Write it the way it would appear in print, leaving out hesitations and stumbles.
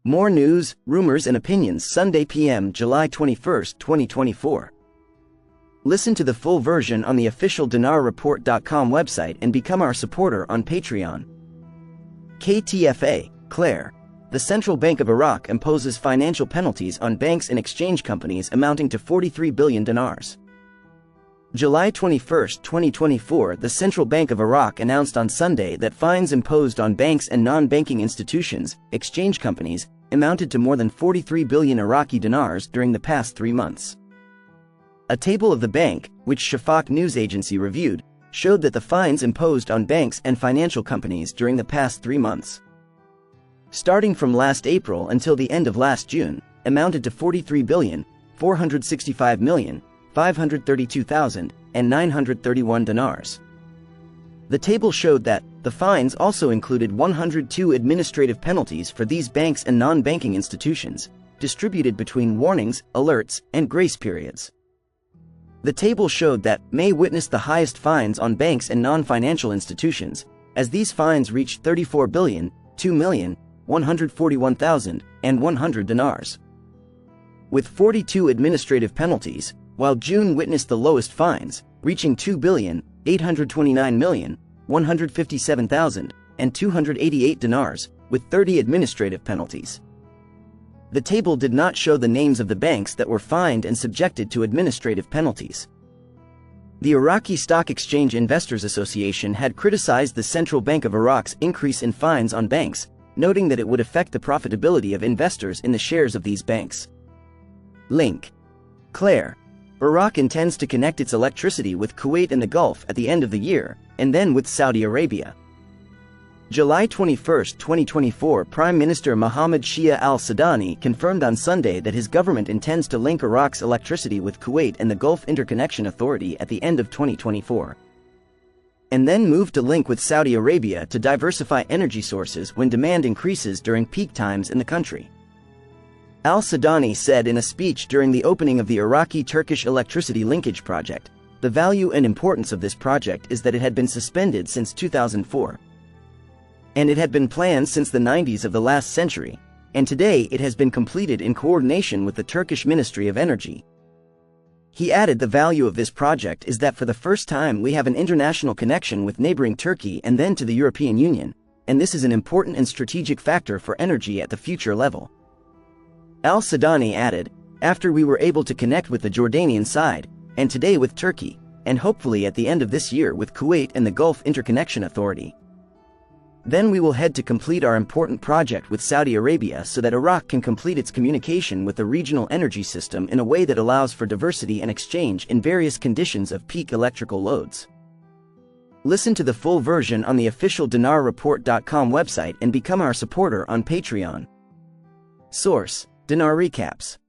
More news, rumors and opinions Sunday p.m. July 21, 2024. Listen to the full version on the official dinarreport.com website and become our supporter on Patreon. KTFA, Claire. The Central Bank of Iraq imposes financial penalties on banks and exchange companies amounting to 43 billion dinars. July 21, 2024. The Central Bank of Iraq announced on Sunday that fines imposed on banks and non-banking institutions, exchange companies, amounted to more than 43 billion Iraqi dinars during the past 3 months. A table of the bank, which Shafaq news agency reviewed, showed that the fines imposed on banks and financial companies during the past 3 months, starting from last April until the end of last June, amounted to 43,465,532,931 dinars. The table showed that the fines also included 102 administrative penalties for these banks and non-banking institutions, distributed between warnings, alerts, and grace periods. The table showed that May witnessed the highest fines on banks and non-financial institutions, as these fines reached 34 billion, 2,141,100 dinars. With 42 administrative penalties, while June witnessed the lowest fines, reaching 2,829,157,288 dinars, with 30 administrative penalties. The table did not show the names of the banks that were fined and subjected to administrative penalties. The Iraqi Stock Exchange Investors Association had criticized the Central Bank of Iraq's increase in fines on banks, noting that it would affect the profitability of investors in the shares of these banks. Link. Claire. Iraq intends to connect its electricity with Kuwait and the Gulf at the end of the year, and then with Saudi Arabia. July 21, 2024. Prime Minister Mohammed Shia al-Sudani confirmed on Sunday that his government intends to link Iraq's electricity with Kuwait and the Gulf Interconnection Authority at the end of 2024, and then move to link with Saudi Arabia to diversify energy sources when demand increases during peak times in the country. Al-Sudani said in a speech during the opening of the Iraqi-Turkish electricity linkage project, "The value and importance of this project is that it had been suspended since 2004. And it had been planned since the 90s of the last century, and today it has been completed in coordination with the Turkish Ministry of Energy." He added the value of this project is that for the first time we have an international connection with neighboring Turkey and then to the European Union, and this is an important and strategic factor for energy at the future level. Al-Sudani added, "After we were able to connect with the Jordanian side, and today with Turkey, and hopefully at the end of this year with Kuwait and the Gulf Interconnection Authority, then we will head to complete our important project with Saudi Arabia so that Iraq can complete its communication with the regional energy system in a way that allows for diversity and exchange in various conditions of peak electrical loads." Listen to the full version on the official dinarreport.com website and become our supporter on Patreon. Source: Dinar Recaps.